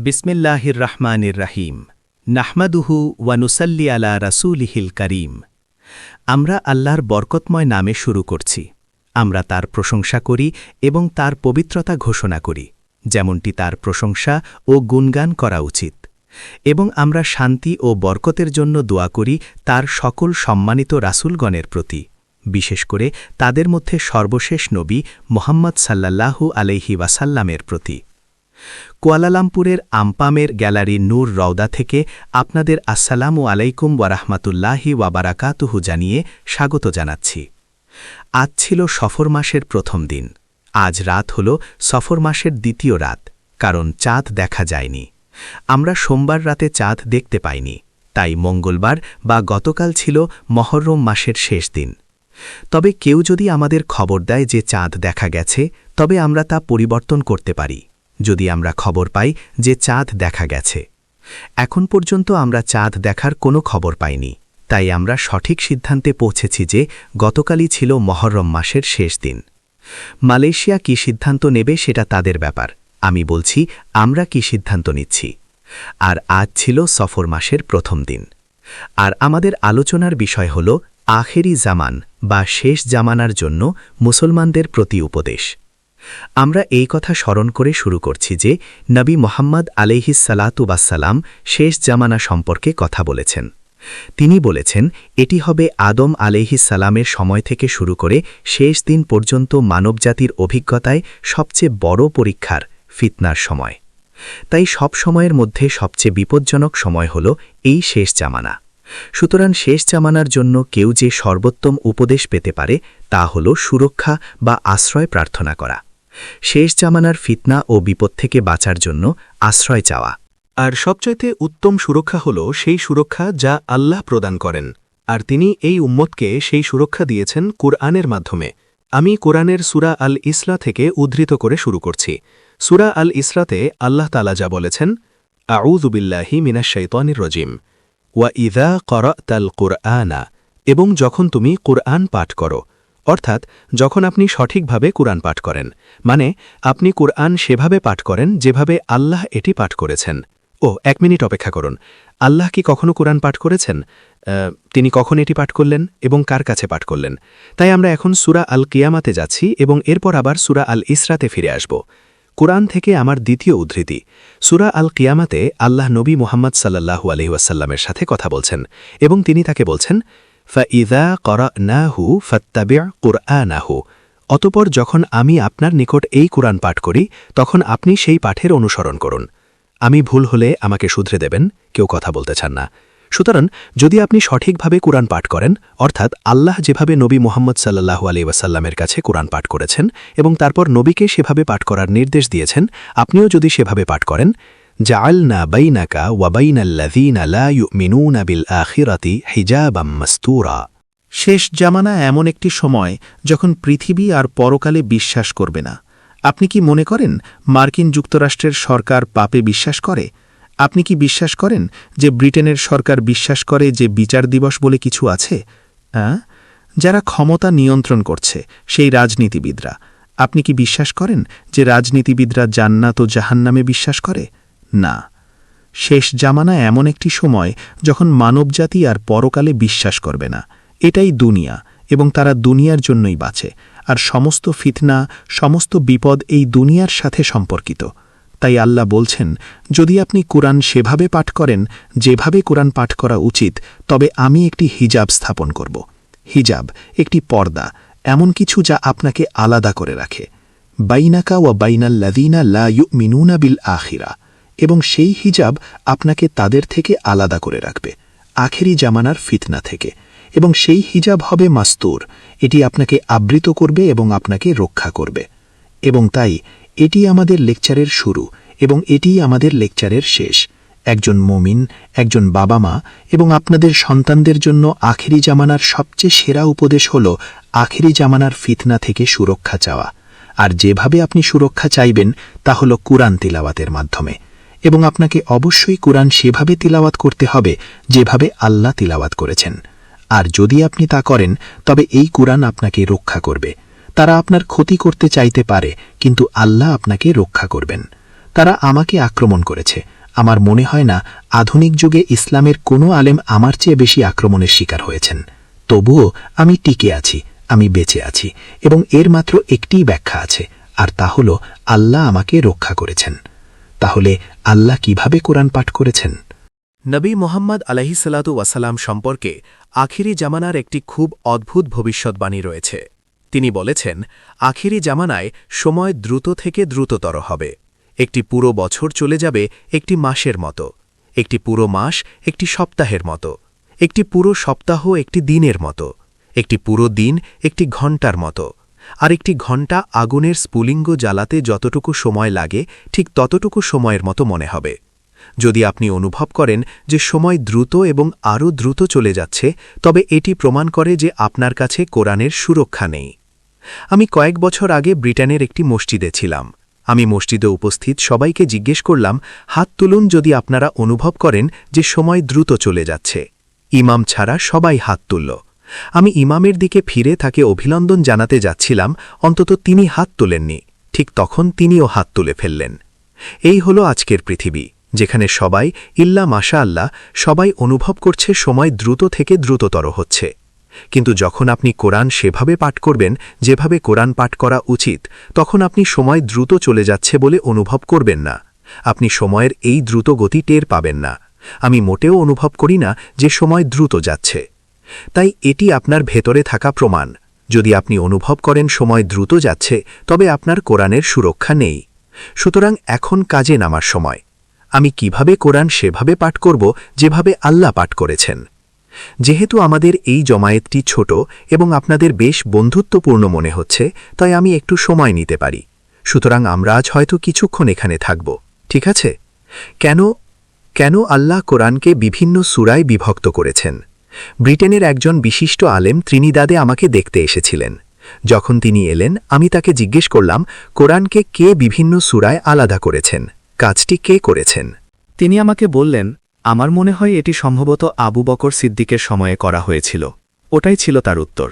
বিসমিল্লাহির রহমানির রহিম নাহমাদুহু ওয়ানুসাল্লি আলা রাসূলিহিল করিম। আমরা আল্লাহর বরকতময় নামে শুরু করছি। আমরা তার প্রশংসা করি এবং তার পবিত্রতা ঘোষণা করি, যেমনটি তার প্রশংসা ও গুণগান করা উচিত। এবং আমরা শান্তি ও বরকতের জন্য দোয়া করি তার সকল সম্মানিত রাসূলগণের প্রতি, বিশেষ করে তাদের মধ্যে সর্বশেষ নবী মুহাম্মদ সাল্লাল্লাহু আলাইহি ওয়াসাল্লামের প্রতি। কুয়ালালামপুরের আমপামের গ্যালারি নূর রওদা থেকে আপনাদের আসসালামু আলাইকুম ওয়ারাহমাতুল্লাহি ওয়াবারাকাতুহু জানিয়ে স্বাগত জানাচ্ছি। আজ ছিল সফর মাসের প্রথম দিন। আজ রাত হল সফর মাসের দ্বিতীয় রাত, কারণ চাঁদ দেখা যায়নি। আমরা সোমবার রাতে চাঁদ দেখতে পাইনি, তাই মঙ্গলবার বা গতকাল ছিল মহররম মাসের শেষ দিন। তবে কেউ যদি আমাদের খবর দেয় যে চাঁদ দেখা গেছে, তবে আমরা তা পরিবর্তন করতে পারি যদি আমরা খবর পাই যে চাঁদ দেখা গেছে। এখন পর্যন্ত আমরা চাঁদ দেখার কোনো খবর পাইনি, তাই আমরা সঠিক সিদ্ধান্তে পৌঁছেছি যে গতকালই ছিল মহররম মাসের শেষ দিন। মালয়েশিয়া কি সিদ্ধান্ত নেবে সেটা তাদের ব্যাপার। আমি বলছি আমরা কি সিদ্ধান্ত নিচ্ছি। আর আজ ছিল সফর মাসের প্রথম দিন। আর আমাদের আলোচনার বিষয় হল আখেরি জামান বা শেষ জামানার জন্য মুসলমানদের প্রতি উপদেশ। আমরা এই কথা স্মরণ করে শুরু করছি যে নবী মুহাম্মদ আলাইহিস সালাতু ওয়াসসালাম শেষ জামানা সম্পর্কে কথা বলেছেন। তিনি বলেছেন এটি হবে আদম আলাইহিস সালামের সময় থেকে শুরু করে শেষ দিন পর্যন্ত মানবজাতির অভিজ্ঞতায় সবচেয়ে বড় পরীক্ষার, ফিতনার সময়। তাই সব সময়ের মধ্যে সবচেয়ে বিপজ্জনক সময় হল এই শেষ জামানা। সুতরাং শেষ জামানার জন্য কেউ যে সর্বোত্তম উপদেশ পেতে পারে তা হল সুরক্ষা বা আশ্রয় প্রার্থনা করা। শেষ জামানার ফিতনা ও বিপদ থেকে বাঁচার জন্য আশ্রয় চাওয়া। আর সবচাইতে উত্তম সুরক্ষা হল সেই সুরক্ষা যা আল্লাহ প্রদান করেন, আর তিনি এই উম্মতকে সেই সুরক্ষা দিয়েছেন কুরআনের মাধ্যমে। আমি কুরআনের সূরা আল ইসরা থেকে উদ্ধৃত করে শুরু করছি। সূরা আল ইসরাতে আল্লাহ তাআলা যা বলেছেন, আউযু বিল্লাহি মিনাশ শাইতানির রাজিম, ওয়া ইযা ক্বারাতাল কুরআনা, এবং যখন তুমি কুরআন পাঠ করো, অর্থাৎ যখন আপনি সঠিকভাবে কুরআন পাঠ করেন, মানে আপনি কুরআন সেভাবে পাঠ করেন যেভাবে আল্লাহ এটি পাঠ করেছেন। এক মিনিট অপেক্ষা করুন, আল্লাহ কি কখনো কুরআন পাঠ করেছেন? তিনি কখন এটি পাঠ করলেন এবং কার কাছে পাঠ করলেন? তাই আমরা এখন সূরা আল কিয়ামাতে যাচ্ছি এবং এরপর আবার সূরা আল ইসরাতে ফিরে আসব। কুরআন থেকে আমার দ্বিতীয় উদ্ধৃতি। সূরা আল কিয়ামাতে আল্লাহ নবী মুহাম্মদ সাল্লাল্লাহু আলাইহি ওয়াসাল্লামের সাথে কথা বলছেন এবং তিনি তাকে বলছেন, ফাইযা ক্বারানাহু ফাত্তাবি' কুরআনাহু, অতঃপর যখন আমি আপনার নিকট এই কুরআন পাঠ করি তখন আপনি সেই পাঠের অনুসরণ করুন। আমি ভুল হলে আমাকে শুধরে দেবেন, কেউ কথা বলতে চান না। সুতরাং যদি আপনি সঠিকভাবে কুরআন পাঠ করেন, অর্থাৎ আল্লাহ যেভাবে নবী মুহাম্মদ সাল্লাল্লাহু আলাইহি ওয়াসাল্লামের কাছে কুরআন পাঠ করেছেন এবং তারপর নবীকে সেভাবে পাঠ করার নির্দেশ দিয়েছেন, আপনিও যদি সেভাবে পাঠ করেন, জাআলনা বাইনাকা ওয়া বাইনাল্লাযীনা লা ইউমিনুনা বিল আখিরাতি হিজাবাম মাসতুরা। শেষ জামানা এমন একটি সময় যখন পৃথিবী আর পরকালে বিশ্বাস করবে না। আপনি কি মনে করেন মার্কিন যুক্তরাষ্ট্রের সরকার পাপে বিশ্বাস করে? আপনি কি বিশ্বাস করেন যে ব্রিটেনের সরকার বিশ্বাস করে যে বিচার দিবস বলে কিছু আছে? যারা ক্ষমতা নিয়ন্ত্রণ করছে সেই রাজনীতিবিদরা। আপনি কি বিশ্বাস করেন যে রাজনীতিবিদরা জান্নাত ও জাহান্নামে বিশ্বাস করে? না। শেষ জামানা এমন একটি সময় যখন মানবজাতি আর পরকালে বিশ্বাস করবে না। এটাই দুনিয়া, এবং তারা দুনিয়ার জন্যই বাঁচে। আর সমস্ত ফিতনা, সমস্ত বিপদ এই দুনিয়ার সাথে সম্পর্কিত। তাই আল্লাহ বলছেন, যদি আপনি কুরআন সেভাবে পাঠ করেন যেভাবে কুরআন পাঠ করা উচিত, তবে আমি একটি হিজাব স্থাপন করব। হিজাব একটি পর্দা, এমন কিছু যা আপনাকে আলাদা করে রাখে, বাইনাকা ওয়া বাইনাল্লাযীনা লা ইউমিনুনা বিল আখিরা, এবং সেই হিজাব আপনাকে তাদের থেকে আলাদা করে রাখবে আখেরি জামানার ফিতনা থেকে। এবং সেই হিজাব হবে মাস্তুর, এটি আপনাকে আবৃত করবে এবং আপনাকে রক্ষা করবে। এবং তাই এটি আমাদের লেকচারের শুরু এবং এটি আমাদের লেকচারের শেষ। একজন মুমিন, একজন বাবা মা এবং আপনাদের সন্তানদের জন্য আখেরি জামানার সবচেয়ে সেরা উপদেশ হল আখেরি জামানার ফিতনা থেকে সুরক্ষা চাওয়া। আর যেভাবে আপনি সুরক্ষা চাইবেন তা হল কুরআন তিলাওয়াতের মাধ্যমে। এবং আপনাকে অবশ্যই কুরআন সেভাবে তিলাওয়াত করতে হবে যেভাবে আল্লাহ তিলাওয়াত করেছেন। আর যদি আপনি তা করেন তবে এই কুরআন আপনাকে রক্ষা করবে। তারা আপনার ক্ষতি করতে চাইতে পারে, কিন্তু আল্লাহ আপনাকে রক্ষা করবেন। তারা আমাকে আক্রমণ করেছে। আমার মনে হয় না আধুনিক যুগে ইসলামের কোনো আলেম আমার চেয়ে বেশি আক্রমণের শিকার হয়েছেন। তবুও আমি টিকে আছি, আমি বেঁচে আছি, এবং এর মাত্র একটিই ব্যাখ্যা আছে, আর তা হল আল্লাহ আমাকে রক্ষা করেছেন। তাহলে আল্লাহ কিভাবে কোরআন পাঠ করেছেন? নবী মোহাম্মদ আলাইহিসসালাতু ওয়াসালাম সম্পর্কে আখিরি জামানার একটি খুব অদ্ভুত ভবিষ্যৎবাণী রয়েছে। তিনি বলেছেন, আখিরি জামানায় সময় দ্রুত থেকে দ্রুততর হবে। একটি পুরো বছর চলে যাবে একটি মাসের মতো, একটি পুরো মাস একটি সপ্তাহের মতো, একটি পুরো সপ্তাহ একটি দিনের মতো, একটি পুরো দিন একটি ঘণ্টার মতো, আর একটি ঘণ্টা আগুনের স্ফুলিঙ্গ জ্বালাতে যতটুকু সময় লাগে ঠিক ততটুকু সময়ের মতো মনে হবে। যদি আপনি অনুভব করেন যে সময় দ্রুত এবং আরও দ্রুত চলে যাচ্ছে, তবে এটি প্রমাণ করে যে আপনার কাছে কোরআনের সুরক্ষা নেই। আমি কয়েক বছর আগে ব্রিটেনের একটি মসজিদে ছিলাম। আমি মসজিদে উপস্থিত সবাইকে জিজ্ঞেস করলাম, হাত তুলুন যদি আপনারা অনুভব করেন যে সময় দ্রুত চলে যাচ্ছে। ইমাম ছাড়া সবাই হাত তুলল। আমি ইমামের দিকে ফিরে তাকে অভিনন্দন জানাতে যাচ্ছিলাম, অন্তত তিনি হাত তোলেননি। ঠিক তখন তিনিও হাত তুলে ফেললেন। এই হলো আজকের পৃথিবী, যেখানে সবাই ইল্লা মাশা আল্লাহ সবাই অনুভব করছে সময় দ্রুত থেকে দ্রুততর হচ্ছে। কিন্তু যখন আপনি কোরআন সেভাবে পাঠ করবেন যেভাবে কোরআন পাঠ করা উচিত, তখন আপনি সময় দ্রুত চলে যাচ্ছে বলে অনুভব করবেন না। আপনি সময়ের এই দ্রুত গতি টের পাবেন না। আমি মোটেও অনুভব করি না যে সময় দ্রুত যাচ্ছে। তাই এটি আপনার ভেতরে থাকা প্রমাণ। যদি আপনি অনুভব করেন সময় দ্রুত যাচ্ছে, তবে আপনার কোরআনের সুরক্ষা নেই। সুতরাং এখন কাজে নামার সময়। আমি কিভাবে কোরআন সেভাবে পাঠ করব যেভাবে আল্লাহ পাঠ করেছেন। যেহেতু আমাদের এই জমায়েতটি ছোট এবং আপনাদের বেশ বন্ধুত্বপূর্ণ মনে হচ্ছে, তাই আমি একটু সময় নিতে পারি। সুতরাং আমরা আজ হয়তো কিছুক্ষণ এখানে থাকব, ঠিক আছে? কেন আল্লাহ কোরআনকে বিভিন্ন সূরায় বিভক্ত করেছেন? ব্রিটেনের একজন বিশিষ্ট আলেম ত্রিনিদাদে আমাকে দেখতে এসেছিলেন। যখন তিনি এলেন, আমি তাকে জিজ্ঞেস করলাম, কোরআনকে কে বিভিন্ন সূরায় আলাদা করেছেন? কাজটি কে করেছেন? তিনি আমাকে বললেন, আমার মনে হয় এটি সম্ভবত আবু বকর সিদ্দিকের সময়ে করা হয়েছিল। ওটাই ছিল তার উত্তর।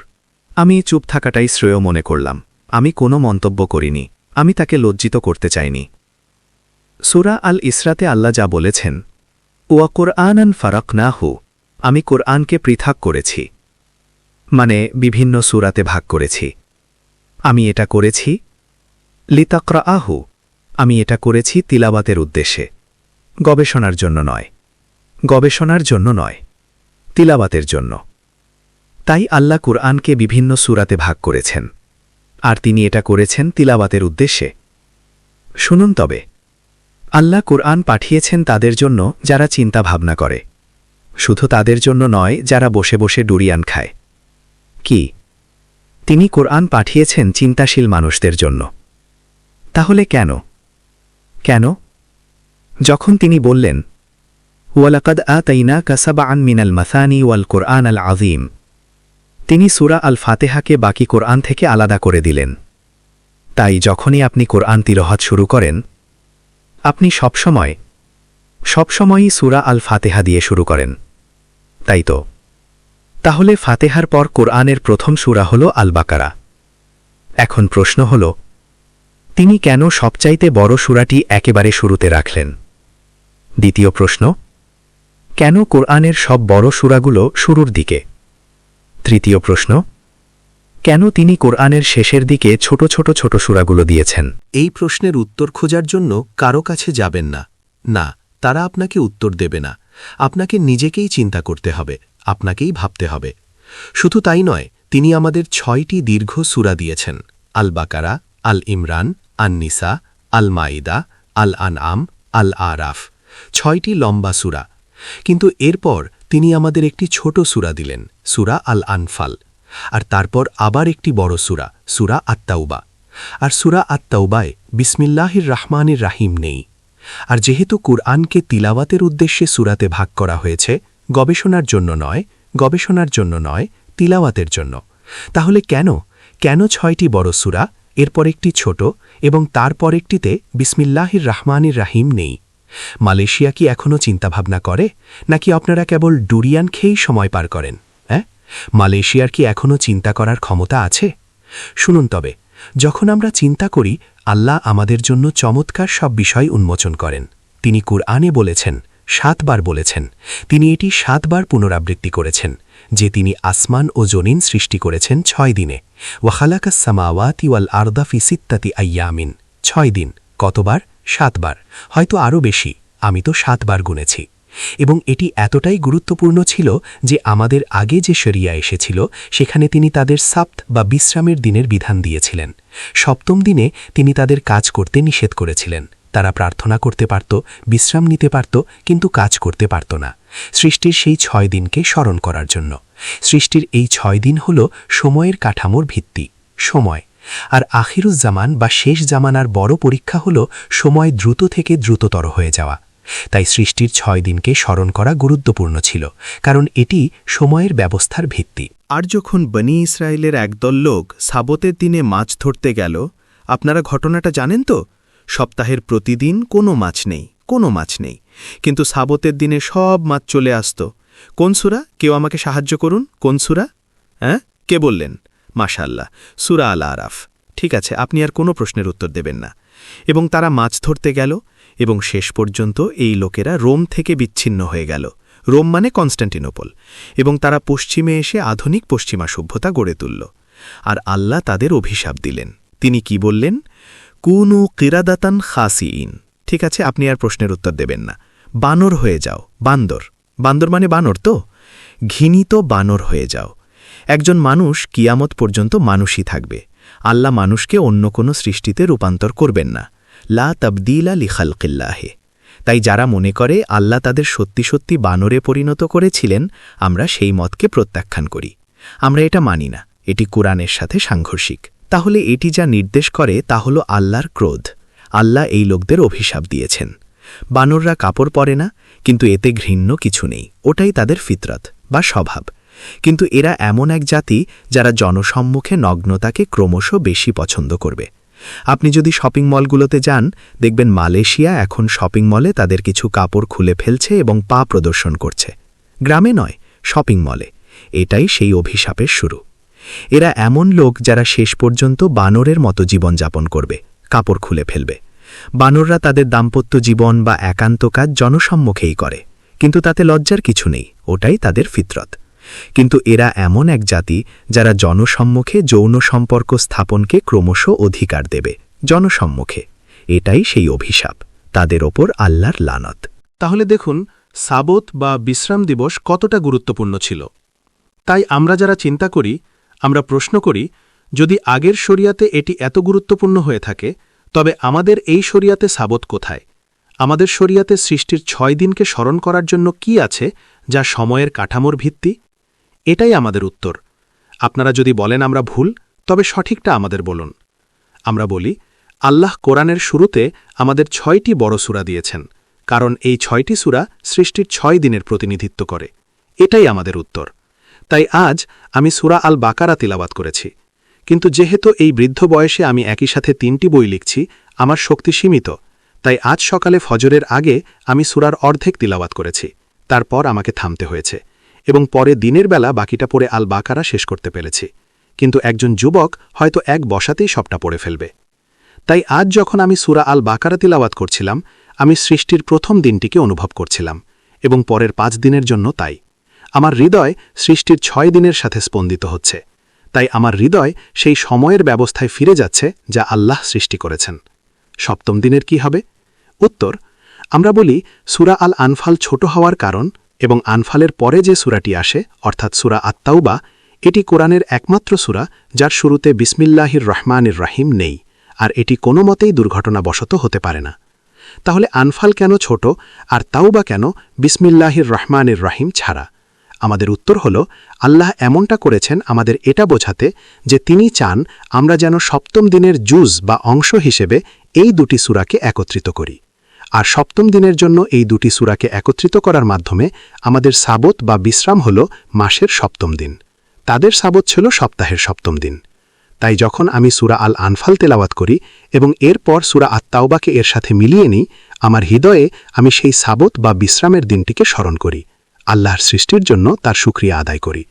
আমি চুপ থাকাটাই শ্রেয় মনে করলাম। আমি কোনো মন্তব্য করিনি। আমি তাকে লজ্জিত করতে চাইনি। সূরা আল ইসরাতে আল্লাহ যা বলেছেন, ওয়া কোরআনান ফারাকনাহু, আমি কোরআনকে পৃথক করেছি, মানে বিভিন্ন সূরাতে ভাগ করেছি। আমি এটা করেছি লিতাকরাআহু, আমি এটা করেছি তিলাওয়াতের উদ্দেশ্যে, গবেষণার জন্য নয়, তিলাওয়াতের জন্য। তাই আল্লাহ কুরআনকে বিভিন্ন সূরাতে ভাগ করেছেন, আর তিনি এটা করেছেন তিলাওয়াতের উদ্দেশ্যে। শুনুন তবে, আল্লাহ কুরআন পাঠিয়েছেন তাদের জন্য যারা চিন্তা ভাবনা করে, শুধু তাদের জন্য নয় যারা বসে বসে ডুরিয়ান খায়। কি? তিনি কুরআন পাঠিয়েছেন চিন্তাশীল মানুষদের জন্য। তাহলে কেন? যখন তিনি বললেন, ওয়ালাকাদ আতাইনাকা সাবআন মিনাল মাসানি ওয়াল কুরআন আল আযীম, তিনি সূরা আল ফাতিহাকে বাকি কোরআন থেকে আলাদা করে দিলেন। তাই যখনই আপনি কোরআন তিলাওয়াত শুরু করেন, আপনি সবসময়ই সূরা আল ফাতিহা দিয়ে শুরু করেন, তাই তো? তাহলে ফাতিহার পর কোরআনের প্রথম সূরা হল আল বাকারা। এখন প্রশ্ন হল, তিনি কেন সবচাইতে বড় সূরাটি একেবারে শুরুতে রাখলেন? দ্বিতীয় প্রশ্ন, কেন কোরআনের সব বড় সূরাগুলো শুরুর দিকে? তৃতীয় প্রশ্ন, কেন তিনি কোরআনের শেষের দিকে ছোট সূরাগুলো দিয়েছেন? এই প্রশ্নের উত্তর খোঁজার জন্য কারো কাছে যাবেন না, তারা আপনাকে উত্তর দেবে না। আপনাকে নিজেকেই চিন্তা করতে হবে, আপনাকেই ভাবতে হবে। শুধু তাই নয়, তিনি আমাদের 6টি দীর্ঘ সূরা দিয়েছেন: আল বাকারা, আল ইমরান, আন নিসা, আল মাইদা, আল আনআম, আল আরাফ, 6টি লম্বা সূরা। কিন্তু এরপর তিনি আমাদের একটি ছোট সূরা দিলেন, সূরা আল আনফাল, আর তারপর আবার একটি বড় সূরা, সূরা আত-তাওবা। আর সূরা আত-তাওবায় বিসমিল্লাহির রাহমানির রাহিম নেই। আর যেহেতু কুরআনকে তিলাওয়াতের উদ্দেশ্যে সূরাতে ভাগ করা হয়েছে, গবেষণার জন্য নয়, তিলাওয়াতের জন্য, তাহলে কেন 6টি বড় সূরা, এরপর একটি ছোট, এবং তারপর একটিতে বিসমিল্লাহির রাহমানির রাহিম নেই? মালয়েশিয়া কি এখনও চিন্তাভাবনা করে, নাকি আপনারা কেবল ডুরিয়ান খেয়েই সময় পার করেন? মালয়েশিয়ার কি এখনও চিন্তা করার ক্ষমতা আছে? শুনুন তবে, যখন আমরা চিন্তা করি আল্লাহ আমাদের জন্য চমৎকার সব বিষয় উন্মোচন করেন, তিনি কুরআনে বলেছেন, 7 বার বলেছেন, তিনি এটি 7 বার পুনরাবৃত্তি করেছেন যে তিনি আসমান ও জমিন সৃষ্টি করেছেন 6 দিনে। ওয়াখালাকাস সামাওয়াতি ওয়াল আরদা ফি সিত্তাতি আইয়ামিন, 6 দিন। কতবার? 7 বার, হয়তো আরও বেশি, আমি তো 7 বার গুনেছি। এবং এটি এতটাই গুরুত্বপূর্ণ ছিল যে আমাদের আগে যে শরিয়া এসেছিল সেখানে তিনি তাদের সাপ্ত বা বিশ্রামের দিনের বিধান দিয়েছিলেন। 7ম দিনে তিনি তাদের কাজ করতে নিষেধ করেছিলেন। তারা প্রার্থনা করতে পারত, বিশ্রাম নিতে পারত, কিন্তু কাজ করতে পারত না, সৃষ্টির সেই 6 দিনকে স্মরণ করার জন্য। সৃষ্টির এই 6 দিন হল সময়ের কাঠামোর ভিত্তি, সময়। আর আখিরুজ্জামান বা শেষ জামানার বড় পরীক্ষা হল সময় দ্রুত থেকে দ্রুততর হয়ে যাওয়া। তাই সৃষ্টির 6 দিনকে স্মরণ করা গুরুত্বপূর্ণ ছিল, কারণ এটি সময়ের ব্যবস্থার ভিত্তি। আর যখন বনি ইসরায়েলের একদল লোক সাবতের দিনে মাছ ধরতে গেল, আপনারা ঘটনাটা জানেন তো? সপ্তাহের প্রতিদিন কোনো মাছ নেই, কিন্তু সাবতের দিনে সব মাছ চলে আসত। কোন সূরা? কেউ আমাকে সাহায্য করুন, কোন সূরা? হ্যাঁ, কে বললেন? মাশাআল্লাহ, সূরা আল আরাফ। ঠিক আছে, আপনি আর কোনো প্রশ্নের উত্তর দেবেন না। এবং তারা মাছ ধরতে গেল, এবং শেষ পর্যন্ত এই লোকেরা রোম থেকে বিচ্ছিন্ন হয়ে গেল। রোম মানে কনস্ট্যান্টিনোপল। এবং তারা পশ্চিমে এসে আধুনিক পশ্চিমা সভ্যতা গড়ে তুলল। আর আল্লাহ তাদের অভিশাপ দিলেন। তিনি কি বললেন? কুনু কিরাদাতান খাসিইন। ঠিক আছে, আপনি আর প্রশ্নের উত্তর দেবেন না। বানর হয়ে যাও, বান্দর। বান্দর মানে বানর তো? ঘৃণিত বানর হয়ে যাও। একজন মানুষ কিয়ামত পর্যন্ত মানুষই থাকবে। আল্লাহ মানুষকে অন্য কোনো সৃষ্টিতে রূপান্তর করবেন না। লা তাবদীলা লিখালকিল্লাহে। তাই যারা মনে করে আল্লাহ তাদের সত্যি সত্যি বানরে পরিণত করেছিলেন, আমরা সেই মতকে প্রত্যাখ্যান করি। আমরা এটা মানি না, এটি কুরআনের সাথে সাংঘর্ষিক। তাহলে এটি যা নির্দেশ করে তা হল আল্লাহর ক্রোধ। আল্লাহ এই লোকদের অভিশাপ দিয়েছেন। বানররা কাপড় পরে না, কিন্তু এতে ঘৃণ্য কিছু নেই, ওটাই তাদের ফিতরত বা স্বভাব। কিন্তু এরা এমন এক জাতি যারা জনসম্মুখে নগ্নতাকে ক্রমশ বেশি পছন্দ করবে। আপনি যদি শপিং মলগুলোতে যান, দেখবেন মালয়েশিয়া এখন শপিং মলে তাদের কিছু কাপড় খুলে ফেলছে এবং পা প্রদর্শন করছে। গ্রামে নয়, শপিং মলে। এটাই সেই অভিশাপের শুরু। এরা এমন লোক যারা শেষ পর্যন্ত বানরের মতো জীবনযাপন করবে, কাপড় খুলে ফেলবে। বানররা তাদের দাম্পত্য জীবন বা একান্ত কাজ জনসম্মুখেই করে, কিন্তু তাতে লজ্জার কিছু নেই, ওটাই তাদের ফিতরত। কিন্তু এরা এমন এক জাতি যারা জনসম্মুখে যৌন সম্পর্ক স্থাপনকে ক্রমশ অধিকার দেবে, জনসম্মুখে। এটাই সেই অভিশাপ, তাদের ওপর আল্লাহর লানত। তাহলে দেখুন সাবত বা বিশ্রাম দিবস কতটা গুরুত্বপূর্ণ ছিল। তাই আমরা যারা চিন্তা করি, আমরা প্রশ্ন করি, যদি আগের শরিয়াতে এটি এত গুরুত্বপূর্ণ হয়ে থাকে, তবে আমাদের এই শরিয়াতে সাবত কোথায়? আমাদের শরিয়াতে সৃষ্টির 6 দিনকে স্মরণ করার জন্য কি আছে যা সময়ের কাঠামোর ভিত্তি? এটাই আমাদের উত্তর। আপনারা যদি বলেন আমরা ভুল, তবে সঠিকটা আমাদের বলুন। আমরা বলি, আল্লাহ কোরআনের শুরুতে আমাদের 6টি বড় সূরা দিয়েছেন, কারণ এই 6টি সূরা সৃষ্টির 6 দিনের প্রতিনিধিত্ব করে। এটাই আমাদের উত্তর। তাই আজ আমি সূরা আল বাকারা তিলাওয়াত করেছি। কিন্তু যেহেতু এই বৃদ্ধ বয়সে আমি একই সাথে 3টি বই লিখছি, আমার শক্তি সীমিত। তাই আজ সকালে ফজরের আগে আমি সূরার অর্ধেক তিলাওয়াত করেছি। তারপর আমাকে থামতে হয়েছে, এবং পরে দিনের বেলা বাকিটা পড়ে আল বাকারা শেষ করতে পেরেছি। কিন্তু একজন যুবক হয়তো এক বসাতেই সবটা পড়ে ফেলবে। তাই আজ যখন আমি সূরা আল বাকারা তিলাওয়াত করছিলাম, আমি সৃষ্টির প্রথম দিনটিকে অনুভব করছিলাম, এবং পরের 5 দিনের জন্য তাই। আমার হৃদয় সৃষ্টির 6 দিনের সাথে স্পন্দিত হচ্ছে। তাই আমার হৃদয় সেই সময়ের ব্যবস্থায় ফিরে যাচ্ছে যা আল্লাহ সৃষ্টি করেছেন। 7ম দিনের কি হবে? উত্তর, আমরা বলি সূরা আল আনফাল ছোট হওয়ার কারণ, এবং আনফালের পরে যে সূরাটি আসে অর্থাৎ সূরা আত-তাওবা, এটি কোরআনের একমাত্র সূরা যার শুরুতে বিসমিল্লাহির রহমানির রহিম নেই, আর এটি কোনো মতেই দুর্ঘটনাবশত হতে পারে না। তাহলে আনফাল কেন ছোট, আর তাওবা কেন বিসমিল্লাহির রহমানির রহিম ছাড়া? আমাদের উত্তর হল, আল্লাহ এমনটা করেছেন আমাদের এটা বোঝাতে যে তিনি চান আমরা যেন 7ম দিনের জুজ বা অংশ হিসেবে এই 2টি সূরাকে একত্রিত করি। আর 7ম দিনের জন্য এই 2টি সূরাকে একত্রিত করার মাধ্যমে আমাদের সাবত বা বিশ্রাম হল মাসের 7ম দিন। তাদের সাবত ছিল সপ্তাহের 7ম দিন। তাই যখন আমি সূরা আল আনফাল তেলাওয়াত করি এবং এরপর সূরা আত-তাওবাকে এর সাথে মিলিয়ে নিই, আমার হৃদয়ে আমি সেই সাবত বা বিশ্রামের দিনটিকে স্মরণ করি, আল্লাহর সৃষ্টির জন্য তার শুকরিয়া আদায় করি।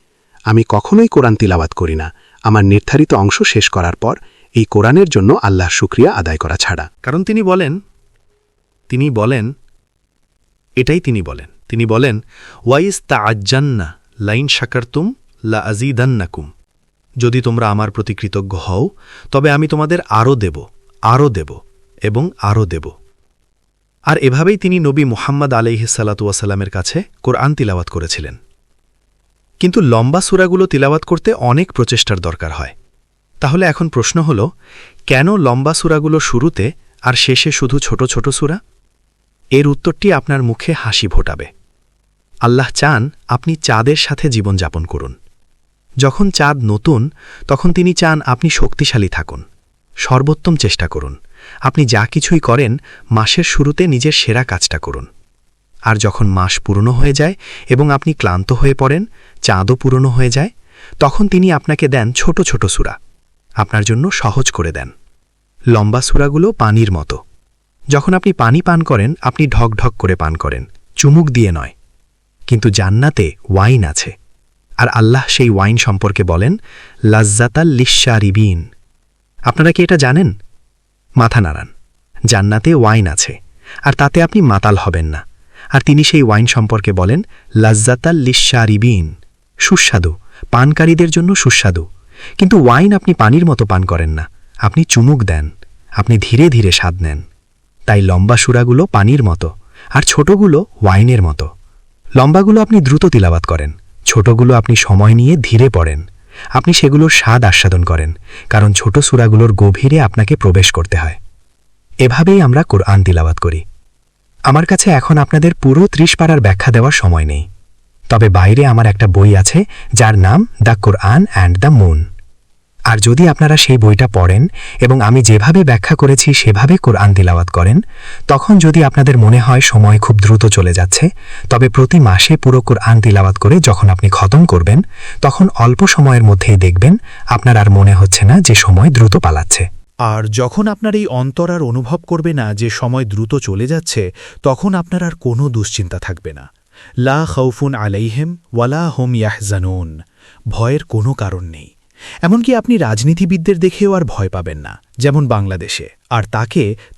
আমি কখনোই কোরআন তিলাওয়াত করি না আমার নির্ধারিত অংশ শেষ করার পর, এই কোরআনের জন্য আল্লাহর শুকরিয়া আদায় করা ছাড়া। কারণ তিনি বলেন তিনি বলেন ওয়াইস তাআজ্জান্না লাইন শাকারতুম লা আজিদান্নাকুম, যদি তোমরা আমার প্রতি কৃতজ্ঞ হও তবে আমি তোমাদের আরও দেব এবং আরও দেব। আর এভাবেই তিনি নবী মুহাম্মদ আলাইহিস সালাতু ওয়াস সালামের কাছে কোরআন তিলাওয়াত করেছিলেন। কিন্তু লম্বা সূরাগুলো তিলাওয়াত করতে অনেক প্রচেষ্টার দরকার হয়। তাহলে এখন প্রশ্ন হল, কেন লম্বা সূরাগুলো শুরুতে আর শেষে শুধু ছোট ছোট সূরা? এর উত্তরটি আপনার মুখে হাসি ফোটাবে। আল্লাহ চান আপনি চাঁদের সাথে জীবনযাপন করুন। যখন চাঁদ নতুন, তখন তিনি চান আপনি শক্তিশালী থাকুন, সর্বোত্তম চেষ্টা করুন। আপনি যা কিছুই করেন মাসের শুরুতে নিজের সেরা কাজটা করুন। আর যখন মাস পুরনো হয়ে যায় এবং আপনি ক্লান্ত হয়ে পড়েন, চাঁদও পুরনো হয়ে যায়, তখন তিনি আপনাকে দেন ছোট ছোট সূরা, আপনার জন্য সহজ করে দেন। লম্বা সূরাগুলো পানির মতো। যখন আপনি পানি পান করেন, আপনি ঢক ঢক করে পান করেন, চুমুক দিয়ে নয়। কিন্তু জান্নাতে ওয়াইন আছে, আর আল্লাহ সেই ওয়াইন সম্পর্কে বলেন লাজ্জাতাল লিশ্শারিবিন। আপনারা কি এটা জানেন? মাথা নাড়ান। জান্নাতে ওয়াইন আছে, আর তাতে আপনি মাতাল হবেন না। আর তিনি সেই ওয়াইন সম্পর্কে বলেন লাজ্জাতাল লিশ্শারিবিন, সুস্বাদু, পানকারীদের জন্য সুস্বাদু। কিন্তু ওয়াইন আপনি পানির মতো পান করেন না, আপনি চুমুক দেন, আপনি ধীরে ধীরে স্বাদ নেন। তাই লম্বা সূরাগুলো পানির মতো, আর ছোটগুলো ওয়াইনের মতো। লম্বাগুলো আপনি দ্রুত তিলাওয়াত করেন, ছোটগুলো আপনি সময় নিয়ে ধীরে পড়েন। আপনি সেগুলোর স্বাদ আস্বাদন করেন, কারণ ছোট সূরাগুলোর গভীরে আপনাকে প্রবেশ করতে হয়। এভাবেই আমরা কোরআন তিলাওয়াত করি। আমার কাছে এখন আপনাদের পুরো ৩০ পারার ব্যাখ্যা দেওয়ার সময় নেই, তবে বাইরে আমার একটা বই আছে যার নাম the Quran and the moon. আর যদি আপনারা সেই বইটা পড়েন এবং আমি যেভাবে ব্যাখ্যা করেছি সেভাবে কোরআন তিলাওয়াত করেন, তখন যদি আপনাদের মনে হয় সময় খুব দ্রুত চলে যাচ্ছে, তবে প্রতি মাসে পুরো কোরআন তিলাওয়াত করে যখন আপনি খতম করবেন, তখন অল্প সময়ের মধ্যেই দেখবেন আপনার আর মনে হচ্ছে না যে সময় দ্রুত পালাচ্ছে। আর যখন আপনার এই অন্তর আর অনুভব করবে না যে সময় দ্রুত চলে যাচ্ছে, তখন আপনার আর কোনো দুশ্চিন্তা থাকবে না। লা খাউফুন আলাইহিম ওয়ালা হুম ইয়াহজানুন, ভয়ের কোনো কারণ নেই। এমনকি আপনি রাজনীতিবিদদের দেখেও আর ভয় পাবেন না, যেমন বাংলাদেশে। আর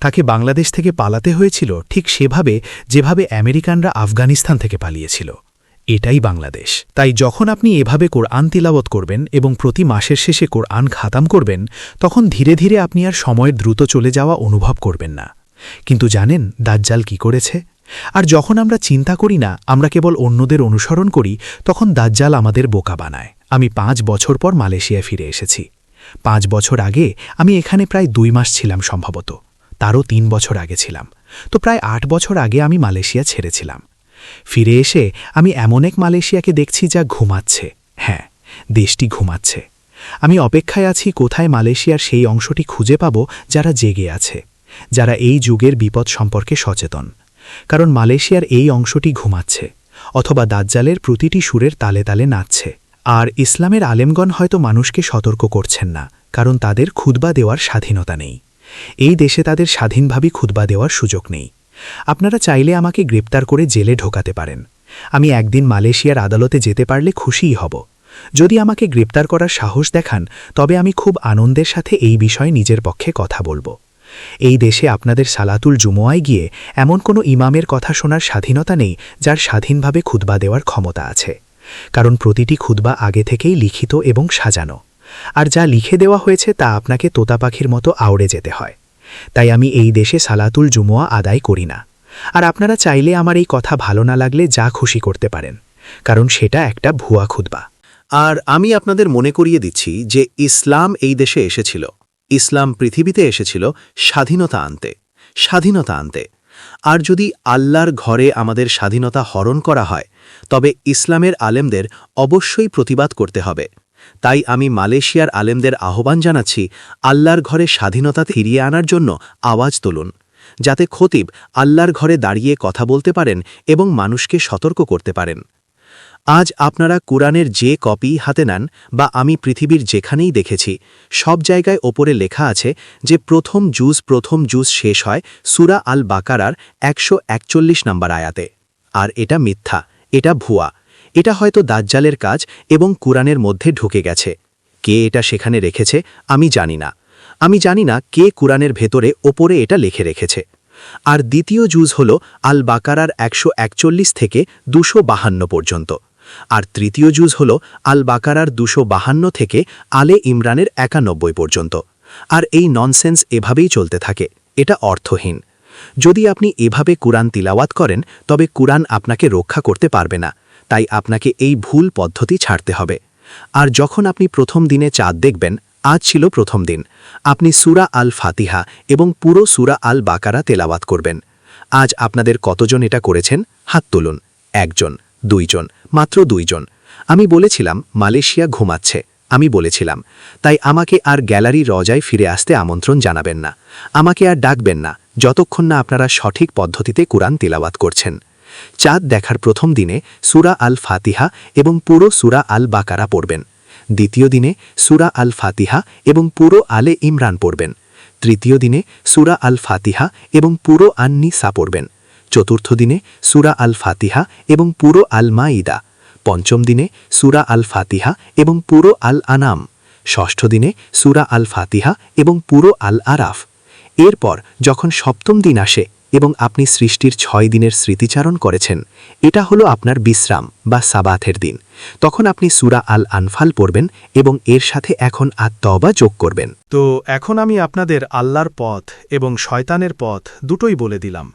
তাকে বাংলাদেশ থেকে পালাতে হয়েছিল ঠিক সেভাবে যেভাবে আমেরিকানরা আফগানিস্তান থেকে পালিয়েছিল। এটাই বাংলাদেশ। তাই যখন আপনি এভাবে কোরআন তিলাওয়াত করবেন এবং প্রতি মাসের শেষে কোরআন খাতাম করবেন, তখন ধীরে ধীরে আপনি আর সময়ের দ্রুত চলে যাওয়া অনুভব করবেন না। কিন্তু জানেন দাজ্জাল কি করেছে? আর যখন আমরা চিন্তা করি না, আমরা কেবল অন্যদের অনুসরণ করি, তখন দাজ্জাল আমাদের বোকা বানায়। আমি ৫ বছর পর মালয়েশিয়ায় ফিরে এসেছি। ৫ বছর আগে আমি এখানে প্রায় ২ মাস ছিলাম সম্ভবত, তারও ৩ বছর আগে ছিলাম। তো প্রায় ৮ বছর আগে আমি মালয়েশিয়া ছেড়েছিলাম। ফিরে এসে আমি এমন এক মালয়েশিয়াকে দেখছি যা ঘুমাচ্ছে। হ্যাঁ, দেশটি ঘুমাচ্ছে। আমি অপেক্ষায় আছি কোথায় মালয়েশিয়ার সেই অংশটি খুঁজে পাব যারা জেগে আছে, যারা এই যুগের বিপদ সম্পর্কে সচেতন। কারণ মালয়েশিয়ার এই অংশটি ঘুমাচ্ছে, অথবা দাজ্জালের প্রতিটি সুরের তালে তালে নাচছে। আর ইসলামের আলেমগণ হয়তো মানুষকে সতর্ক করছেন না, কারণ তাদের খুতবা দেওয়ার স্বাধীনতা নেই। এই দেশে তাদের স্বাধীনভাবে খুতবা দেওয়ার সুযোগ নেই। আপনারা চাইলে আমাকে গ্রেপ্তার করে জেলে ঢোকাতে পারেন। আমি একদিন মালয়েশিয়ার আদালতে যেতে পারলে খুশিই হব। যদি আমাকে গ্রেপ্তার করার সাহস দেখান, তবে আমি খুব আনন্দের সাথে এই বিষয়ে নিজের পক্ষে কথা বলবো। এই দেশে আপনাদের সালাতুল জুমুয়ায় গিয়ে এমন কোনো ইমামের কথা শোনার স্বাধীনতা নেই যার স্বাধীনভাবে খুতবা দেওয়ার ক্ষমতা আছে, কারণ প্রতিটি খুতবা আগে থেকেই লিখিত এবং সাজানো। আর যা লিখে দেওয়া হয়েছে তা আপনাকে তোতা পাখির মতো আউড়ে যেতে হয়। তাই আমি এই দেশে সালাতুল জুমুয়া আদায় করি না। আর আপনারা চাইলে আমার এই কথা ভালো না লাগলে যা খুশি করতে পারেন, কারণ সেটা একটা ভুয়া খুতবা। আর আমি আপনাদের মনে করিয়ে দিচ্ছি যে ইসলাম এই দেশে এসেছিল, ইসলাম পৃথিবীতে এসেছিল স্বাধীনতা আনতে। আর যদি আল্লাহর ঘরে আমাদের স্বাধীনতা হরণ করা হয়, তবে ইসলামের আলেমদের অবশ্যই প্রতিবাদ করতে হবে। তাই আমি মালয়েশিয়ার আলেমদের আহ্বান জানাচ্ছি, আল্লাহর ঘরে স্বাধীনতা ফিরিয়ে আনার জন্য আওয়াজ তুলুন, যাতে খতিব আল্লাহর ঘরে দাঁড়িয়ে কথা বলতে পারেন এবং মানুষকে সতর্ক করতে পারেন। আজ আপনারা কুরআনের যে কপি হাতে নেন, বা আমি পৃথিবীর যেখানেই দেখেছি, সব জায়গায় ওপরে লেখা আছে যে প্রথম জুজ শেষ হয় সূরা আল বাকারার ১৪১ নম্বর আয়াতে। আর এটা মিথ্যা, এটা ভুয়া, এটা হয়তো দাজ্জালের কাজ এবং কুরআনের মধ্যে ঢুকে গেছে। কে এটা সেখানে রেখেছে আমি জানি না। আমি জানি না কে কুরআনের ভেতরে ওপরে এটা লিখে রেখেছে। আর দ্বিতীয় জুজ হল আল বাকারার 141 থেকে 252 পর্যন্ত। আর তৃতীয় জুজ হল আল বাকারার 252 থেকে আলে ইমরানের 91 পর্যন্ত। আর এই ননসেন্স এভাবেই চলতে থাকে, এটা অর্থহীন। যদি আপনি এভাবে কুরআন তিলাওয়াত করেন তবে কুরআন আপনাকে রক্ষা করতে পারবে না, তাই আপনাকে এই ভুল পদ্ধতি ছাড়তে হবে। আর যখন আপনি প্রথম দিনে চাঁদ দেখবেন, আজ ছিল প্রথম দিন, আপনি সূরা আল ফাতিহা এবং পুরো সূরা আল বাকারা তেলাওয়াত করবেন। আজ আপনাদের কতজন এটা করেছেন হাত তুলুন? 1 জন, 2 জন, মাত্র 2 জন। আমি বলেছিলাম মালয়েশিয়া ঘুমাচ্ছে, আমি বলেছিলাম, তাই আমাকে আর গ্যালারি রজায় ফিরে আসতে আমন্ত্রণ জানাবেন না, আমাকে আর ডাকবেন না যতক্ষণ না আপনারা সঠিক পদ্ধতিতে কুরআন তিলাওয়াত করছেন। চাঁদ দেখার প্রথম দিনে সূরা আল ফাতিহা এবং পুরো সূরা আল বাকারা পড়বেন। দ্বিতীয় দিনে সূরা আল ফাতিহা এবং পুরো আলে ইমরান পড়বেন। তৃতীয় দিনে সূরা আল ফাতিহা এবং পুরো আন-নিসা পড়বেন। চতুর্থ দিনে সূরা আল ফাতিহা এবং পুরো আল মাঈদা। পঞ্চম দিনে সূরা আল ফাতিহা এবং পুরো আল আনাম। ষষ্ঠ দিনে সূরা আল ফাতিহা এবং পুরো আল আরাফ। এরপর যখন সপ্তম দিন আসে এবং আপনি সৃষ্টির 6 দিনের স্মৃতিচারণ করেছেন, এটা হলো আপনার বিশ্রাম বা সাবাথের দিন, তখন আপনি সূরা আল আনফাল পড়বেন এবং এর সাথে এখন আত-তওবা যোগ করবেন। তো এখন আমি আপনাদের আল্লাহর পথ এবং শয়তানের পথ দুটোই বলে দিলাম।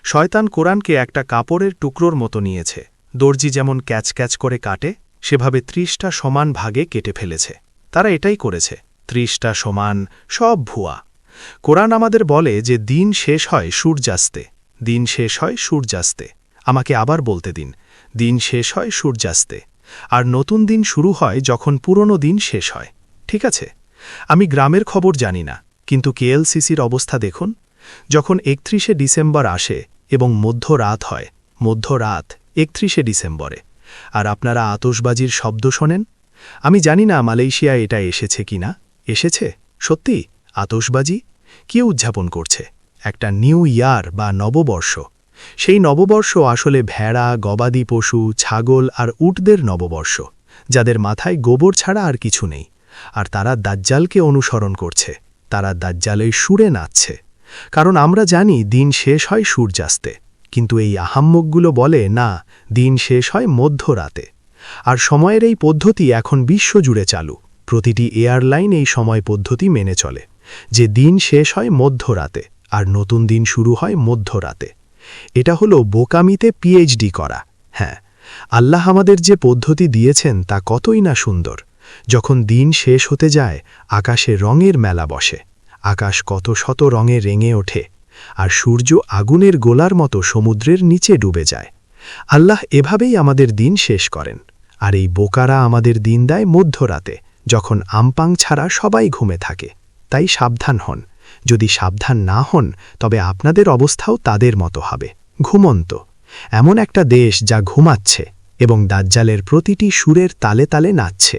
শয়তান কোরআনকে একটা কাপড়ের টুকরোর মতো নিয়েছে। দর্জি যেমন ক্যাচ ক্যাচ করে কাটে, সেভাবে 30টা সমান ভাগে কেটে ফেলেছে। তারা এটাই করেছে, 30টা সমান, সব ভুয়া। কোরআন আমাদের বলে যে দিন শেষ হয় সূর্যাস্তে, দিন শেষ হয় সূর্যাস্তে। আমাকে আবার বলতে দিন, দিন শেষ হয় সূর্যাস্তে, আর নতুন দিন শুরু হয় যখন পুরনো দিন শেষ হয়। ঠিক আছে? আমি গ্রামের খবর জানি না, কিন্তু কেএলসিসির অবস্থা দেখুন। যখন 31শে ডিসেম্বর আসে এবং মধ্যরাত হয়, মধ্যরাত 31শে ডিসেম্বরে, আর আপনারা আতশবাজির শব্দ শোনেন। আমি জানি না মালয়েশিয়ায় এটা এসেছে কিনা। এসেছে সত্যি? আতশবাজি কে উদযাপন করছে? একটা নিউ ইয়ার বা নববর্ষ। সেই নববর্ষ আসলে ভেড়া, গবাদি পশু, ছাগল আর উটদের নববর্ষ, যাদের মাথায় গোবর ছাড়া আর কিছু নেই। আর তারা দাজ্জালকে অনুসরণ করছে, তারা দাজ্জালের সুরে নাচছে। কারণ আমরা জানি দিন শেষ হয় সূর্যাস্তে, কিন্তু এই আহাম্মকগুলো বলে না, দিন শেষ হয় মধ্যরাতে। আর সময়ের এই পদ্ধতি এখন বিশ্বজুড়ে চালু। প্রতিটি এয়ারলাইন এই সময় পদ্ধতি মেনে চলে যে দিন শেষ হয় মধ্যরাতে আর নতুন দিন শুরু হয় মধ্যরাতে। এটা হলো বোকামিতে পিএইচডি করা। হ্যাঁ, আল্লাহ আমাদের যে পদ্ধতি দিয়েছেন তা কতই না সুন্দর। যখন দিন শেষ হতে যায়, আকাশে রঙের মেলা বসে, আকাশ কত শত রঙে রেঙে ওঠে, আর সূর্য আগুনের গোলার মতো সমুদ্রের নিচে ডুবে যায়। আল্লাহ এভাবেই আমাদের দিন শেষ করেন। আর এই বোকারা আমাদের দিন দেয় মধ্যরাতে, যখন আমপাং ছাড়া সবাই ঘুমে থাকে। তাই সাবধান হন। যদি সাবধান না হন তবে আপনাদের অবস্থাও তাদের মতো হবে, ঘুমন্ত। এমন একটা দেশ যা ঘুমাচ্ছে এবং দাজ্জালের প্রতিটি সুরের তালে তালে নাচছে।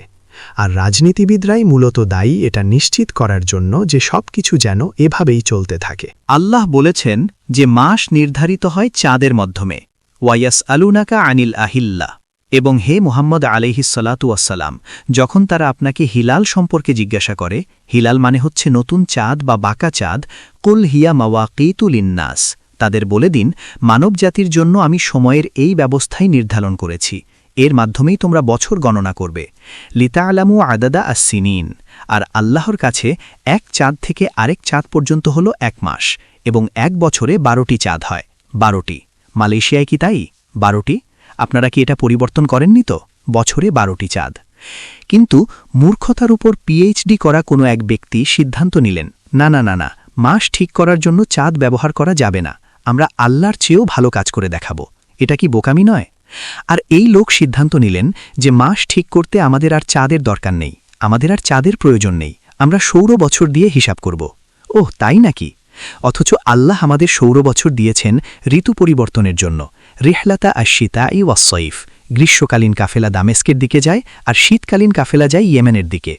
আর রাজনীতিবিদরাই মূলত দায়ী এটা নিশ্চিত করার জন্য যে সবকিছু যেন এভাবেই চলতে থাকে। আল্লাহ বলেছেন যে মাস নির্ধারিত হয় চাঁদের মাধ্যমে, ওয়াইয়াস আলুনাকা আনিল আহিল্লা। এবং হে মুহাম্মদ আলাইহিসসালাতু ওয়াসসালাম, যখন তারা আপনাকে হিলাল সম্পর্কে জিজ্ঞাসা করে, হিলাল মানে হচ্ছে নতুন চাঁদ বা বাঁকা চাঁদ, কুল হিয়া মাওয়াকিতু লিন্নাস, তাদের বলে দিন, মানবজাতির জন্য আমি সময়ের এই ব্যবস্থাই নির্ধারণ করেছি, এর মাধ্যমেই তোমরা বছর গণনা করবে। লিতাআলামু আদাদা আস-সিনিন, আর আল্লাহর কাছে এক চাঁদ থেকে আরেক চাঁদ পর্যন্ত হল 1 মাস, এবং 1 বছরে 12টি চাঁদ হয়। 12টি। মালয়েশিয়ায় কি তাই? 12টি? আপনারা কি এটা পরিবর্তন করেননি তো? বছরে 12টি চাঁদ। কিন্তু মূর্খতার উপর পিএইচডি করা কোনো এক ব্যক্তি সিদ্ধান্ত নিলেন, না না না না, মাস ঠিক করার জন্য চাঁদ ব্যবহার করা যাবে না, আমরা আল্লাহর চেয়েও ভালো কাজ করে দেখাবো। এটা কি বোকামি নয়? আর এই লোক সিদ্ধান্ত নিলেন যে মাস ঠিক করতে আমাদের আর চাঁদের দরকার নেই, আমাদের আর চাঁদের প্রয়োজন নেই, আমরা সৌর বছর দিয়ে হিসাব করব। ওহ, তাই নাকি? অথচ আল্লাহ আমাদের সৌর বছর দিয়েছেন ঋতু পরিবর্তনের জন্য। রিহলাতা আশ-শিতাই ওয়াস-সাইফ, গ্রীষ্মকালীন কাফেলা দামেস্কের দিকে যায় আর শীতকালীন কাফেলা যায় ইয়েমেনের দিকে।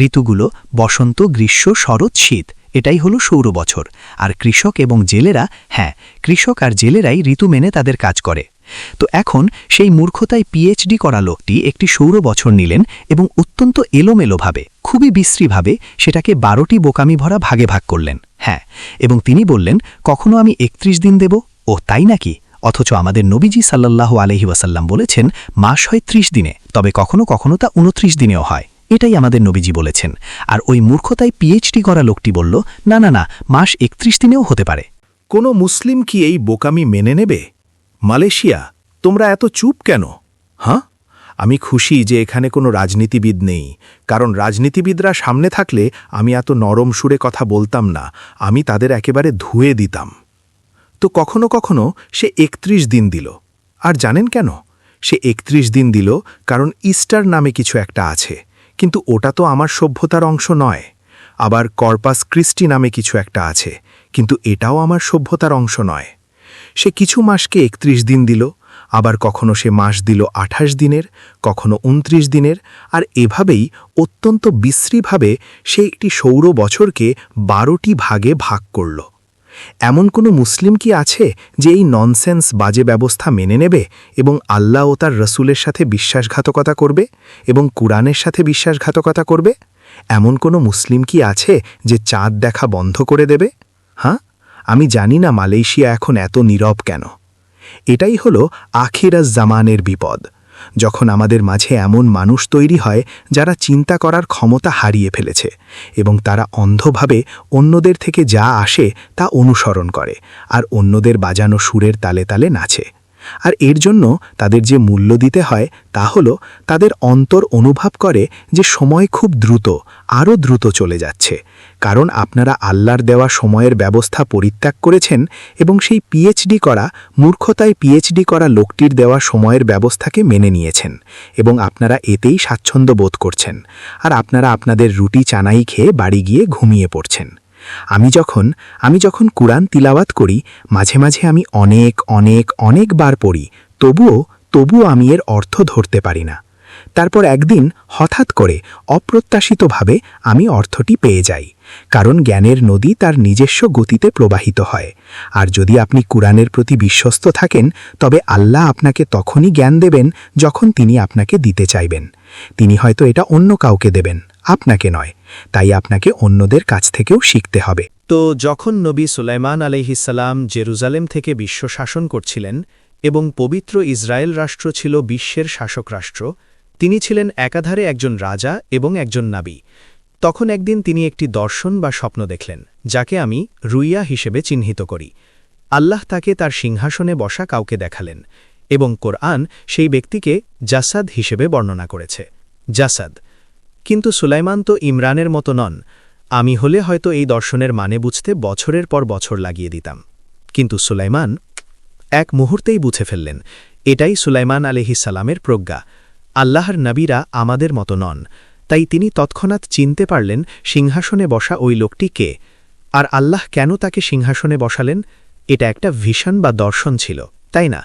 ঋতুগুলো বসন্ত, গ্রীষ্ম, শরৎ, শীত, এটাই হলো সৌর বছর। আর কৃষক এবং জেলেরা, হ্যাঁ, কৃষক আর জেলেরাই ঋতু মেনে তাদের কাজ করে। তো এখন সেই মূর্খতায় পিএইচডি করা লোকটি একটি সৌর বছর নিলেন এবং অত্যন্ত এলোমেলোভাবে খুবই বিশ্রীভাবে সেটাকে 12টি বোকামি ভরা ভাগে ভাগ করলেন। হ্যাঁ, এবং তিনি বললেন, কখনো আমি 31 দিন দেব। ও তাই নাকি? অথচ আমাদের নবীজি সাল্লাল্লাহু আলাইহি ওয়াসাল্লাম বলেছেন মাস হয় 30 দিনে, তবে কখনো কখনো তা 29 দিনেও হয়। এটাই আমাদের নবীজি বলেছেন। আর ওই মূর্খতায় পিএইচডি করা লোকটি বলল, না না না, মাস 31 দিনেও হতে পারে। কোনো মুসলিম কি এই বোকামি মেনে নেবে? মালয়েশিয়া, তোমরা এত চুপ কেন? হ্যাঁ, আমি খুশি যে এখানে কোনো রাজনীতিবিদ নেই, কারণ রাজনীতিবিদরা সামনে থাকলে আমি এত নরম সুরে কথা বলতাম না, আমি তাদের একেবারে ধুয়ে দিতাম। তো কখনো কখনো সে 31 দিন দিল। আর জানেন কেন? সে 31 দিন দিল কারণ ইস্টার নামে কিছু একটা আছে, কিন্তু ওটা তো আমার সভ্যতার অংশ নয়। আবার কর্পাস ক্রিস্টি নামে কিছু একটা আছে, কিন্তু এটাও আমার সভ্যতার অংশ নয়। সে কিছু মাসকে 31 দিন দিল, আবার কখনো সে মাস দিল 28 দিনের, কখনো 29 দিনের, আর এভাবেই অত্যন্ত বিশ্রীভাবে সে একটি সৌর বছরকে 12টি ভাগে ভাগ করল। এমন কোনো মুসলিম কি আছে যে এই ননসেন্স বাজে ব্যবস্থা মেনে নেবে এবং আল্লাহ ও তার রসুলের সাথে বিশ্বাসঘাতকতা করবে এবং কুরআনের সাথে বিশ্বাসঘাতকতা করবে? এমন কোনো মুসলিম কি আছে যে চাঁদ দেখা বন্ধ করে দেবে? হ্যাঁ, আমি জানি না মালয়েশিয়া এখন এত নীরব কেন। এটাই হলো আখিরাজ জামানের বিপদ, যখন আমাদের মাঝে এমন মানুষ তৈরি হয় যারা চিন্তা করার ক্ষমতা হারিয়ে ফেলেছে এবং তারা অন্ধভাবে অন্যদের থেকে যা আসে তা অনুসরণ করে আর অন্যদের বাজানো সুরের তালে তালে নাচে। আর এর জন্য তাদের যে মূল্য দিতে হয় তা হলো তাদের অন্তর অনুভব করে যে সময় খুব দ্রুত, আরও দ্রুত চলে যাচ্ছে, কারণ আপনারা আল্লাহর দেওয়া সময়ের ব্যবস্থা পরিত্যাগ করেছেন এবং সেই পিএইচডি করা, মূর্খতায় পিএইচডি করা লোকটির দেওয়া সময়ের ব্যবস্থাকে মেনে নিয়েছেন এবং আপনারা এতেই স্বাচ্ছন্দ্য বোধ করছেন, আর আপনারা আপনাদের রুটি চানাই খেয়ে বাড়ি গিয়ে ঘুমিয়ে পড়ছেন। আমি যখন কুরআন তিলাওয়াত করি, মাঝে মাঝে আমি অনেকবার পড়ি, তবুও আমি এর অর্থ ধরতে পারি না। তারপর একদিন হঠাৎ করে অপ্রত্যাশিতভাবে আমি অর্থটি পেয়ে যাই, কারণ জ্ঞানের নদী তার নিজস্ব গতিতে প্রবাহিত হয়। আর যদি আপনি কুরআনের প্রতি বিশ্বস্ত থাকেন, তবে আল্লাহ আপনাকে তখনই জ্ঞান দেবেন যখন তিনি আপনাকে দিতে চাইবেন। তিনি হয়তো এটা অন্য কাউকে দেবেন, আপনাকে নয়। তাই আপনাকে অন্যদের কাছ থেকেও শিখতে হবে। তো যখন নবী সুলাইমান আলাইহিসসালাম জেরুজালেম থেকে বিশ্ব শাসন করছিলেন এবং পবিত্র ইসরায়েল রাষ্ট্র ছিল বিশ্বের শাসক রাষ্ট্র, তিনি ছিলেন একাধারে একজন রাজা এবং একজন নাবী। তখন একদিন তিনি একটি দর্শন বা স্বপ্ন দেখলেন, যাকে আমি রুইয়া হিসেবে চিহ্নিত করি। আল্লাহ তাকে তার সিংহাসনে বসা কাউকে দেখালেন এবং কোরআন সেই ব্যক্তিকে জাসাদ হিসেবে বর্ণনা করেছে। জাসাদ। কিন্তু সুলাইমান তো ইমরানের মতো নন। আমি হলে হয়তো এই দর্শনের মানে বুঝতে বছরের পর বছর লাগিয়ে দিতাম, কিন্তু সুলাইমান এক মুহূর্তেই বুঝে ফেললেন। এটাই সুলাইমান আলাইহিসসালামের প্রজ্ঞা। আল্লাহর নবীরা আমাদের মতো নন, তাই তিনি তৎক্ষণাৎ চিনতে পারলেন সিংহাসনে বসা ওই লোকটি কে, আর আল্লাহ কেন তাকে সিংহাসনে বসালেন। এটা একটা ভিশন বা দর্শন ছিল, তাই না?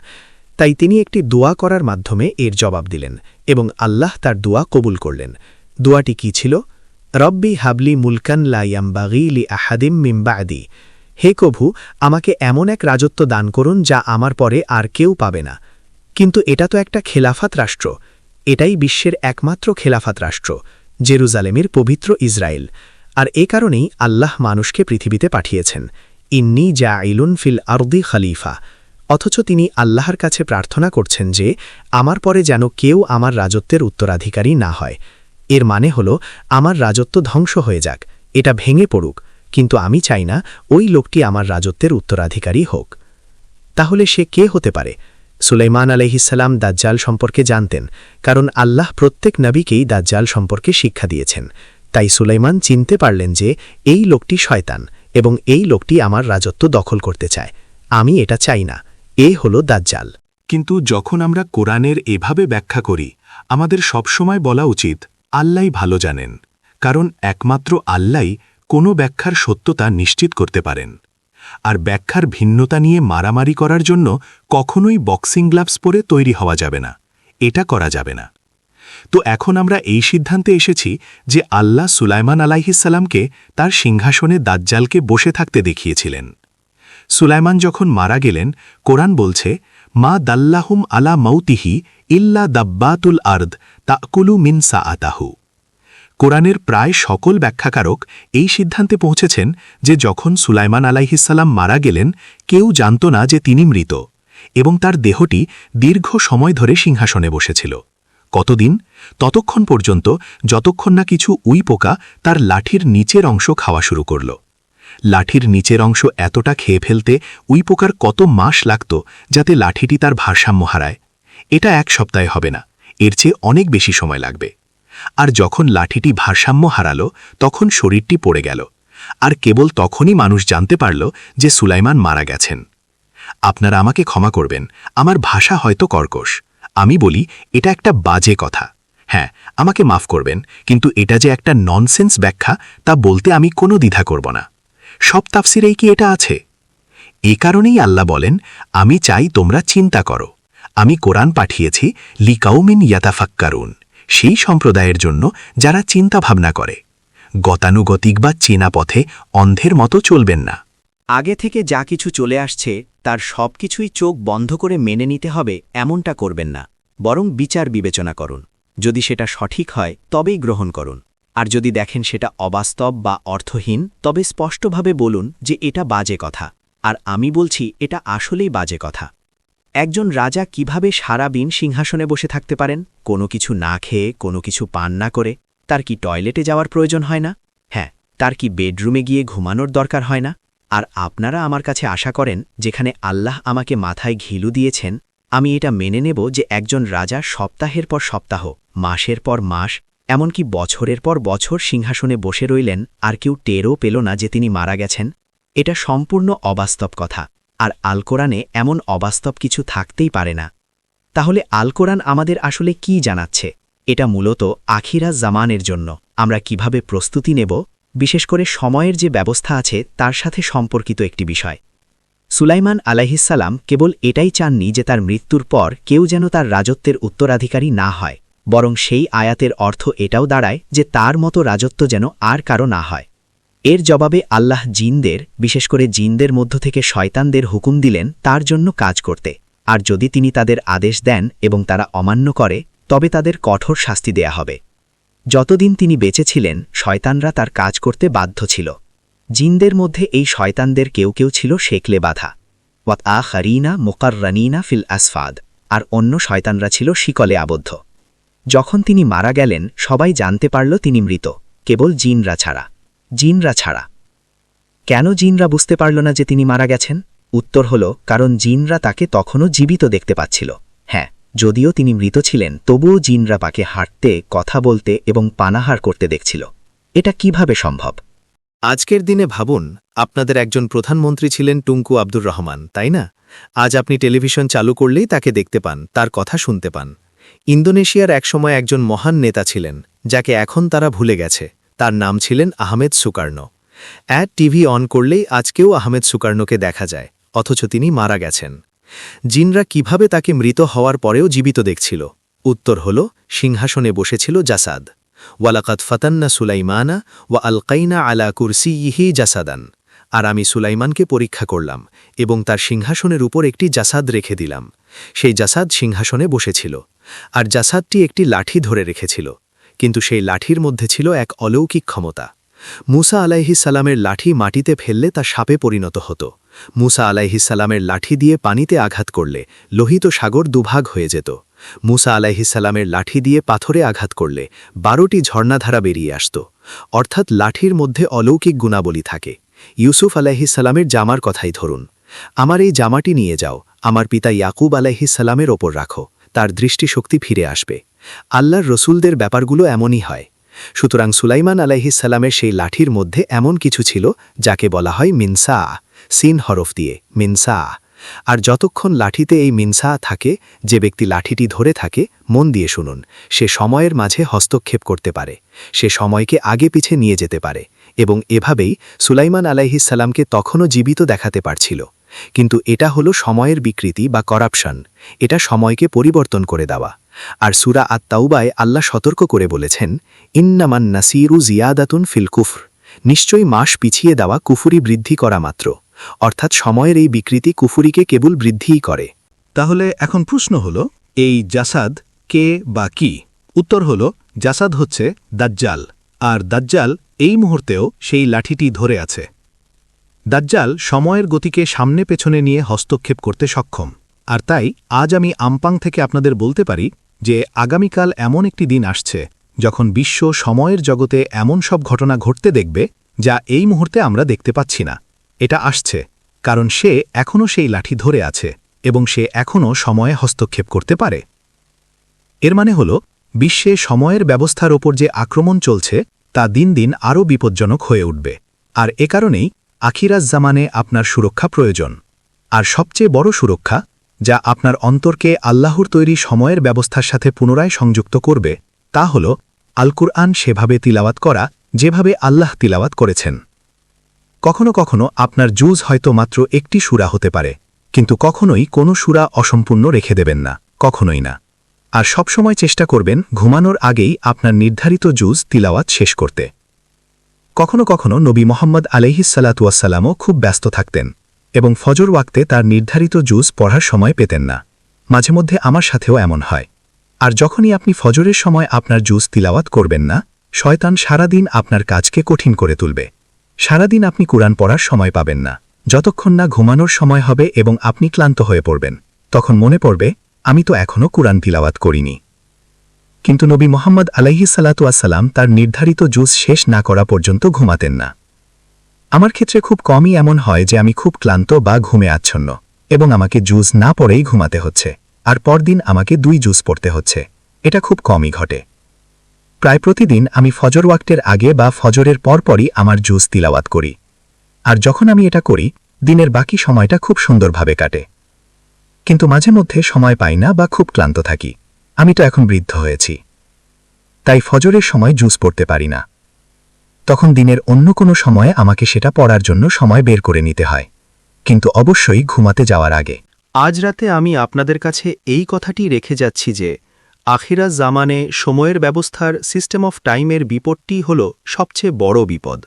তাই তিনি একটি দোয়া করার মাধ্যমে এর জবাব দিলেন এবং আল্লাহ তার দোয়া কবুল করলেন। দোয়াটি কি ছিল? রব্বি হাবলি মুলকান লা ইয়ামবাগি লি আহাদিম মিন বা'দি। হে কভু, আমাকে এমন এক রাজত্ব দান করুন যা আমার পরে আর কেউ পাবে না। কিন্তু এটা তো একটা খেলাফাত রাষ্ট্র। এটাই বিশ্বের একমাত্র খেলাফাত রাষ্ট্র, জেরুজালেমের পবিত্র ইসরায়েল। আর এ কারণেই আল্লাহ মানুষকে পৃথিবীতে পাঠিয়েছেন, ইন্নী জাঈলুন ফিল আরদি খলিফা। অথচ তিনি আল্লাহর কাছে প্রার্থনা করছেন যে আমার পরে যেন কেউ আমার রাজত্বের উত্তরাধিকারী না হয়। এর মানে হল আমার রাজত্ব ধ্বংস হয়ে যাক, এটা ভেঙে পড়ুক, কিন্তু আমি চাই না ওই লোকটি আমার রাজত্বের উত্তরাধিকারী হোক। তাহলে সে কে হতে পারে? সুলাইমান আলাইহিসসালাম দাজ্জাল সম্পর্কে জানতেন, কারণ আল্লাহ প্রত্যেক নবীকেই দাজ্জাল সম্পর্কে শিক্ষা দিয়েছেন। তাই সুলাইমান চিনতে পারলেন যে এই লোকটি শয়তান এবং এই লোকটি আমার রাজত্ব দখল করতে চায়। আমি এটা চাই না। এ হল দাজ্জাল। কিন্তু যখন আমরা কোরআনের এভাবে ব্যাখ্যা করি, আমাদের সবসময় বলা উচিত আল্লাহই ভালো জানেন, কারণ একমাত্র আল্লাহই কোনো ব্যাখ্যার সত্যতা নিশ্চিত করতে পারেন। আর ব্যাখ্যার ভিন্নতা নিয়ে মারামারি করার জন্য কখনোই বক্সিং গ্লাভস পরে তৈরি হওয়া যাবে না, এটা করা যাবে না। তো এখন আমরা এই সিদ্ধান্তে এসেছি যে আল্লাহ সুলাইমান আলাইহিসসালামকে তার সিংহাসনে দাজ্জালকে বসে থাকতে দেখিয়েছিলেন। সুলাইমান যখন মারা গেলেন, কোরআন বলছে মা দাল্লাহুম আলা মৌতিহি ইল্লা দাব্বাতুল আর্দ তাকুলু মিন সাআতাহু। কোরআনের প্রায় সকল ব্যাখ্যাকারক এই সিদ্ধান্তে পৌঁছেছেন যে যখন সুলাইমান আলাইহিসসালাম মারা গেলেন কেউ জানত না যে তিনি মৃত, এবং তার দেহটি দীর্ঘ সময় ধরে সিংহাসনে বসেছিল। কতদিন? ততক্ষণ পর্যন্ত যতক্ষণ না কিছু উইপোকা তার লাঠির নিচের অংশ খাওয়া শুরু করল। লাঠির নিচের অংশ এতটা খেয়ে ফেলতে উইপোকার কত মাস লাগত যাতে লাঠিটি তার ভারসাম্য হারায়? এটা এক সপ্তাহে হবে না, এর চেয়ে অনেক বেশি সময় লাগবে। আর যখন লাঠিটি ভারসাম্য হারালো তখন শরীরটি পড়ে গেল, আর কেবল তখনই মানুষ জানতে পারল যে সুলাইমান মারা গেছেন। আপনারা আমাকে ক্ষমা করবেন, আমার ভাষা হয়তো কর্কশ। আমি বলি এটা একটা বাজে কথা। হ্যাঁ, আমাকে মাফ করবেন, কিন্তু এটা যে একটা ননসেন্স ব্যাখ্যা তা বলতে আমি কোনো দ্বিধা করব না। সব তাফসিরেই কি এটা আছে? এ কারণেই আল্লাহ বলেন, আমি চাই তোমরা চিন্তা করো। আমি কোরআন পাঠিয়েছি লিকাউমিন ইয়াতাফাক্কারুন, সেই সম্প্রদায়ের জন্য যারা চিন্তা ভাবনা করে। গতানুগতিক বা চেনা পথে অন্ধের মতো চলবেন না। আগে থেকে যা কিছু চলে আসছে তার সব কিছুই চোখ বন্ধ করে মেনে নিতে হবে এমনটা করবেন না, বরং বিচার বিবেচনা করুন। যদি সেটা সঠিক হয় তবেই গ্রহণ করুন, আর যদি দেখেন সেটা অবাস্তব বা অর্থহীন তবে স্পষ্টভাবে বলুন যে এটা বাজে কথা, আর আমি বলছি এটা আসলেই বাজে কথা। একজন রাজা কিভাবে সারা দিন সিংহাসনে বসে থাকতে পারেন? কোনো কিছু না খেয়ে, কোনো কিছু পান না করে? তার কি টয়লেটে যাওয়ার প্রয়োজন হয় না? হ্যাঁ, তার কি বেডরুমে গিয়ে ঘুমানোর দরকার হয় না? আর আপনারা আমার কাছে আশা করেন যেখানে আল্লাহ আমাকে মাথায় ঘিলু দিয়েছেন আমি এটা মেনে নেব যে একজন রাজা সপ্তাহের পর সপ্তাহ, মাসের পর মাস, এমনকি বছরের পর বছর সিংহাসনে বসে রইলেন আর কেউ টেরও পেল না যে তিনি মারা গেছেন? এটা সম্পূর্ণ অবাস্তব কথা, আর আল কোরআনে এমন অবাস্তব কিছু থাকতেই পারে না। তাহলে আল কোরআন আমাদের আসলে কি জানাচ্ছে? এটা মূলত আখিরাত জামানের জন্য আমরা কিভাবে প্রস্তুতি নেব, বিশেষ করে সময়ের যে ব্যবস্থা আছে তার সাথে সম্পর্কিত একটি বিষয়। সুলাইমান আলাইহিসসালাম কেবল এটাই চাননি যে তার মৃত্যুর পর কেউ যেন তার রাজত্বের উত্তরাধিকারী না হয়, বরং সেই আয়াতের অর্থ এটাও দাঁড়ায় যে তার মতো রাজত্ব যেন আর কারো না হয়। এর জবাবে আল্লাহ জিনদের, বিশেষ করে জিনদের মধ্য থেকে শয়তানদের হুকুম দিলেন তার জন্য কাজ করতে, আর যদি তিনি তাদের আদেশ দেন এবং তারা অমান্য করে তবে তাদের কঠোর শাস্তি দেয়া হবে। যতদিন তিনি বেঁচে ছিলেন শয়তানরা তার কাজ করতে বাধ্য ছিল। জিনদের মধ্যে এই শয়তানদের কেউ কেউ ছিল শেকলে বাধা, ওয়াত আখারিনা মুকাররানিনা ফিল আসফাদ, আর অন্য শয়তানরা ছিল শিকলে আবদ্ধ। যখন তিনি মারা গেলেন সবাই জানতে পারল তিনি মৃত, কেবল জিনরা ছাড়া। কেন জিনরা বুঝতে পারল না যে তিনি মারা গেছেন? উত্তর হল কারণ জিনরা তাকে তখনও জীবিত দেখতে পাচ্ছিল। হ্যাঁ, যদিও তিনি মৃত ছিলেন তবুও জিনরা তাকে হাঁটতে, কথা বলতে এবং পানাহার করতে দেখছিল। এটা কিভাবে সম্ভব? আজকের দিনে ভাবুন, আপনাদের একজন প্রধানমন্ত্রী ছিলেন টুঙ্কু আব্দুর রহমান, তাই না? আজ আপনি টেলিভিশন চালু করলেই তাকে দেখতে পান, তার কথা শুনতে পান। ইন্দোনেশিয়ার একসময় একজন মহান নেতা ছিলেন যাকে এখন তারা ভুলে গেছে। তার নাম ছিলেন আহমেদ সুকার্নো। টিভি অন করলেই আজকেও আহমেদ সুকার্নোকে দেখা যায়, অথচ তিনি মারা গেছেন। জিনরা কিভাবে তাকে মৃত হওয়ার পরেও জীবিত দেখছিল? উত্তর হল সিংহাসনে বসেছিল জাসাদ। ওয়ালাকাদ ফাতান্না সুলাইমানা ওয়া আলকাইনা আলা কুরসিয়িহি জাসাদান। আর আমি সুলাইমানকে পরীক্ষা করলাম এবং তার সিংহাসনের উপর একটি জাসাদ রেখে দিলাম। সেই জাসাদ সিংহাসনে বসেছিল, আর জাসাদটি একটি লাঠি ধরে রেখেছিল, কিন্তু সেই লাঠির মধ্যে ছিল এক অলৌকিক ক্ষমতা। মুসা আলাইহিসসালামের লাঠি মাটিতে ফেললে তা সাপে পরিণত হতো। মুসা আলাইহিসসালামের লাঠি দিয়ে পানিতে আঘাত করলে লোহিত সাগর দুভাগ হয়ে যেত। মুসা আলাইহিসসালামের লাঠি দিয়ে পাথরে আঘাত করলে 12টি ঝর্ণাধারা বেরিয়ে আসত। অর্থাৎ লাঠির মধ্যে অলৌকিক গুণাবলী থাকে। ইউসুফ আলাইহিসসালামের জামার কথাই ধরুন। আমার এই জামাটি নিয়ে যাও, আমার পিতা ইয়াকুব আলাইহিসসালামের ওপর রাখো, তার দৃষ্টিশক্তি ফিরে আসবে। আল্লাহর রসুলদের ব্যাপারগুলো এমনই হয়। সুতরাং সুলাইমান আলাইহিসসালামের সেই লাঠির মধ্যে এমন কিছু ছিল যাকে বলা হয় মিনসা, সিন হরফ দিয়ে মিনসা। আর যতক্ষণ লাঠিতে এই মিনসা থাকে, যে ব্যক্তি লাঠিটি ধরে থাকে, মন দিয়ে শুনুন, সে সময়ের মাঝে হস্তক্ষেপ করতে পারে, সে সময়কে আগে পিছে নিয়ে যেতে পারে, এবং এভাবেই সুলাইমান আলাইহিসসালামকে তখনও জীবিত দেখাতে পারছিল। কিন্তু এটা হলো সময়ের বিকৃতি বা করাপশন, এটা সময়কে পরিবর্তন করে দেওয়া। আর সূরা আত-তাওবায় আল্লাহ সতর্ক করে বলেছেন, ইন্নামান নাসিরু জিয়াদাতুন ফিল কুফর, নিশ্চয়ই মাস পিছিয়ে দেওয়া কুফুরি বৃদ্ধি করা মাত্র। অর্থাৎ সময়ের এই বিকৃতি কুফুরিকে কেবল বৃদ্ধিই করে। তাহলে এখন প্রশ্ন হল, এই জাসাদ কে বা কি? উত্তর হল, জাসাদ হচ্ছে দাজ্জাল, আর দাজ্জাল এই মুহূর্তেও সেই লাঠিটি ধরে আছে। দাজ্জাল সময়ের গতিকে সামনে পেছনে নিয়ে হস্তক্ষেপ করতে সক্ষম, আর তাই আজ আমি আমপাং থেকে আপনাদের বলতে পারি যে আগামীকাল এমন একটি দিন আসছে যখন বিশ্ব সময়ের জগতে এমন সব ঘটনা ঘটতে দেখবে যা এই মুহূর্তে আমরা দেখতে পাচ্ছি না। এটা আসছে কারণ সে এখনও সেই লাঠি ধরে আছে এবং সে এখনও সময়ে হস্তক্ষেপ করতে পারে। এর মানে হল, বিশ্বে সময়ের ব্যবস্থার ওপর যে আক্রমণ চলছে তা দিন দিন আরও বিপজ্জনক হয়ে উঠবে, আর এ কারণেই আখিরাজ জামানে আপনার সুরক্ষা প্রয়োজন। আর সবচেয়ে বড় সুরক্ষা, যা আপনার অন্তরকে আল্লাহর তৈরি সময়ের ব্যবস্থার সাথে পুনরায় সংযুক্ত করবে, তা হল আল কুরআন সেভাবে তিলাওয়াত করা যেভাবে আল্লাহ তিলাওয়াত করেছেন। কখনো কখনো আপনার জুজ হয়তো মাত্র একটি সূরা হতে পারে, কিন্তু কখনোই কোনো সূরা অসম্পূর্ণ রেখে দেবেন না, কখনোই না। আর সবসময় চেষ্টা করবেন ঘুমানোর আগেই আপনার নির্ধারিত জুজ তিলাওয়াত শেষ করতে। কখনো কখনো নবী মোহাম্মদ আলাইহিসসালাতুয়াসাল্লামও খুব ব্যস্ত থাকতেন এবং ফজর ওয়াক্তে তার নির্ধারিত জুজ পড়ার সময় পেতেন না। মাঝে মধ্যে আমার সাথেও এমন হয়। আর যখনই আপনি ফজরের সময় আপনার জুজ তিলাওয়াত করবেন না, শয়তান সারাদিন আপনার কাজকে কঠিন করে তুলবে। সারাদিন আপনি কুরআন পড়ার সময় পাবেন না, যতক্ষণ না ঘুমানোর সময় হবে এবং আপনি ক্লান্ত হয়ে পড়বেন। তখন মনে পড়বে, আমি তো এখনও কুরআন তিলাওয়াত করিনি। কিন্তু নবী মোহাম্মদ আলাইহিসসালাতুয়াসাল্লাম তার নির্ধারিত জুজ শেষ না করা পর্যন্ত ঘুমাতেন না। আমার ক্ষেত্রে খুব কমই এমন হয় যে আমি খুব ক্লান্ত বা ঘুমে আচ্ছন্ন এবং আমাকে জুজ না পড়েই ঘুমাতে হচ্ছে, আর পরদিন আমাকে 2 জুজ পড়তে হচ্ছে। এটা খুব কমই ঘটে। প্রায় প্রতিদিন আমি ফজর ওয়াক্তের আগে বা ফজরের পরপরই আমার জুজ তিলাওয়াত করি। আর যখন আমি এটা করি, দিনের বাকি সময়টা খুব সুন্দরভাবে কাটে। কিন্তু মাঝে মধ্যে সময় পাই না বা খুব ক্লান্ত থাকি। আমি তো এখন বৃদ্ধ হয়েছি, তাই ফজরের সময় জুজ পড়তে পারি না। তখন দিনের অন্য কোনো সময়ে আমাকে সেটা পড়ার জন্য সময় বের করে নিতে হয়, কিন্তু অবশ্যই ঘুমাতে যাওয়ার আগে। আজ রাতে আমি আপনাদের কাছে এই কথাটি রেখে যাচ্ছি যে আখিরাজ জামানে সময়ের ব্যবস্থার সিস্টেম অফ টাইমের বিপদটি হল সবচেয়ে বড় বিপদ।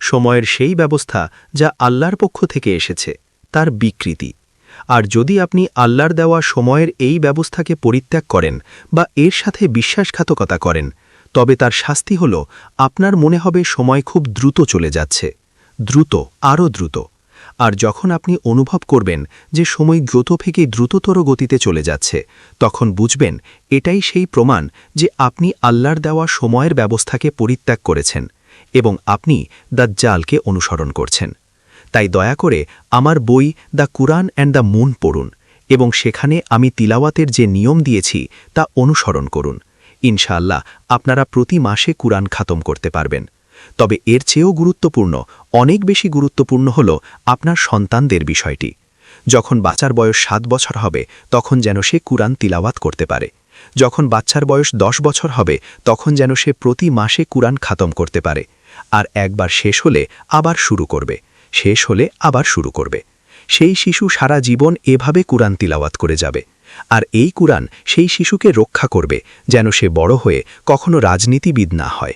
সময়ের সেই ব্যবস্থা যা আল্লাহর পক্ষ থেকে এসেছে, তার বিকৃতি। আর যদি আপনি আল্লাহর দেওয়া সময়ের এই ব্যবস্থাকে পরিত্যাগ করেন বা এর সাথে বিশ্বাসঘাতকতা করেন, তবে তার শাস্তি হল আপনার মনে হবে সময় খুব দ্রুত চলে যাচ্ছে, দ্রুত, আরও দ্রুত। আর যখন আপনি অনুভব করবেন যে সময় দ্রুত থেকে দ্রুততর গতিতে চলে যাচ্ছে, তখন বুঝবেন এটাই সেই প্রমাণ যে আপনি আল্লাহর দেওয়া সময়ের ব্যবস্থাকে পরিত্যাগ করেছেন এবং আপনি দাজ্জালকে অনুসরণ করছেন। তাই দয়া করে আমার বই the Quran and the moon পড়ুন এবং সেখানে আমি তিলাওয়াতের যে নিয়ম দিয়েছি তা অনুসরণ করুন। ইনশাআল্লাহ আপনারা প্রতি মাসে কুরআন খাতম করতে পারবেন। তবে এর চেয়েও গুরুত্বপূর্ণ, অনেক বেশি গুরুত্বপূর্ণ হল আপনার সন্তানদের বিষয়টি। যখন বাচ্চার বয়স 7 বছর হবে তখন যেন সে কুরআন তিলাওয়াত করতে পারে। যখন বাচ্চার বয়স 10 বছর হবে তখন যেন সে প্রতি মাসে কুরআন খাতম করতে পারে। আর একবার শেষ হলে আবার শুরু করবে, শেষ হলে আবার শুরু করবে। সেই শিশু সারা জীবন এভাবে কুরআন তিলাওয়াত করে যাবে। আর এই কুরআন সেই শিশুকে রক্ষা করবে যেন সে বড় হয়ে কখনো রাজনীতিবিদ না হয়।